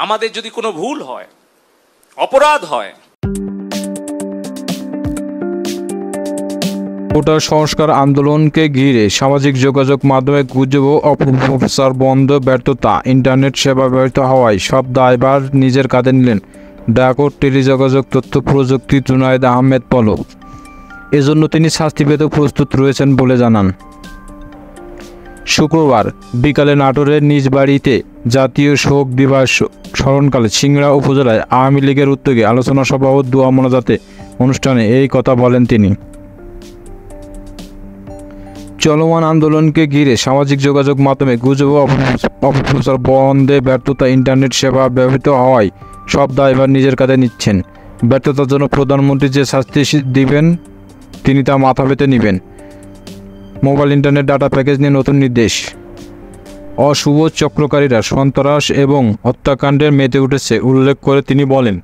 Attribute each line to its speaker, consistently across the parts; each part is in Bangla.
Speaker 1: আমাদের যদি কোনো ভুল হয়, অপরাধ হয়,
Speaker 2: কোটা সংস্কার আন্দোলনকে ঘিরে সামাজিক যোগাযোগ মাধ্যমে গুজব ও অপপ্রচার বন্ধ, ব্যর্থতা, ইন্টারনেট সেবা ব্যর্থ হওয়ায় সব দায়ভার নিজের কাঁধে নিলেন ডাক ও টেলিযোগাযোগ তথ্য প্রযুক্তি জুনায়েদ আহমেদ পলক। এজন্য তিনি শাস্তি পেতে প্রস্তুত রয়েছেন বলে জানান। শুক্রবার বিকালে নাটোরের নিজ বাড়িতে জাতীয় শোক দিবস স্মরণকালে সিংড়া উপজেলায় আওয়ামী লীগের উদ্যোগে আলোচনা সভা ও দোয়া মোনাজাতে অনুষ্ঠানে এই কথা বলেন তিনি। চলমান আন্দোলনকে ঘিরে সামাজিক যোগাযোগ মাধ্যমে গুজব ও অপপ্রচার বন্ধে, ব্যর্থতা, ইন্টারনেট সেবা ব্যবহৃত হওয়ায় সব দায়ভার নিজের কাঁধে নিচ্ছেন। ব্যর্থতার জন্য প্রধানমন্ত্রী যে শাস্তি দিবেন তিনি তা মাথা পেতে নেবেন। মোবাইল ইন্টারনেট ডাটা প্যাকেজ নিয়ে নতুন নির্দেশ। অশুভ চক্রকারীরা সন্ত্রাস এবং হত্যাকাণ্ডে মেতে উঠেছে উল্লেখ করে তিনি বলেন,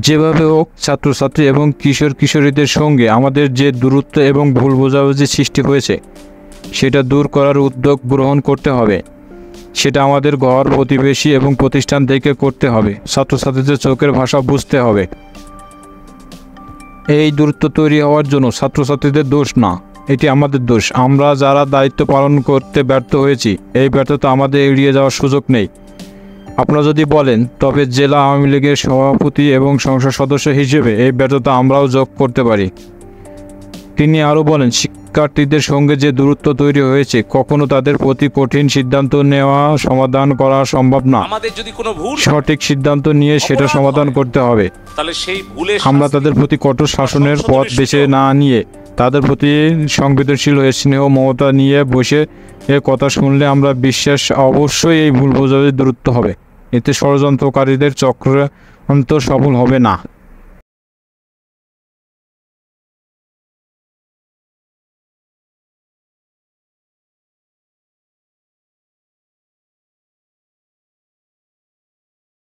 Speaker 2: যেভাবে হোক ছাত্রছাত্রী এবং কিশোর কিশোরীদের সঙ্গে আমাদের যে দূরত্ব এবং ভুল বোঝাবুঝি সৃষ্টি হয়েছে সেটা দূর করার উদ্যোগ গ্রহণ করতে হবে। সেটা আমাদের ঘর, প্রতিবেশী এবং প্রতিষ্ঠান থেকে করতে হবে। ছাত্রছাত্রীদের চোখের ভাষা বুঝতে হবে। এই দূরত্ব তৈরি হওয়ার জন্য ছাত্রছাত্রীদের দোষ না, এটি আমাদের দোষ। আমরা যারা দায়িত্ব পালন করতে ব্যর্থ হয়েছি, এই ব্যর্থতা আমাদের এড়িয়ে যাওয়ার সুযোগ নেই। আপনারা যদি বলেন, তবে জেলা আওয়ামী লীগের সভাপতি এবং সংসদ সদস্য হিসেবে এই ব্যর্থতা আমরাও যোগ করতে পারি। তিনি আরও বলেন, শিক্ষার্থীদের সঙ্গে যে দূরত্ব তৈরি হয়েছে, কখনো তাদের প্রতি কঠিন সিদ্ধান্ত নেওয়া সমাধান করা সম্ভব না।
Speaker 1: আমাদের যদি কোনো ভুল,
Speaker 2: সঠিক সিদ্ধান্ত নিয়ে সেটা সমাধান করতে হবে।
Speaker 1: তাহলে সেই ভুলে
Speaker 2: আমরা তাদের প্রতি কঠোর শাসনের পথ বেছে না নিয়ে তাদের প্রতি সংবেদনশীল হয়ে স্নেহ মমতা নিয়ে বসে এ কথা শুনলে আমরা বিশ্বাস অবশ্যই এই ভুল বোঝাবুঝি দূরত্ব হবে। এতে ষড়যন্ত্রকারীদের চক্রান্ত সফল হবে না।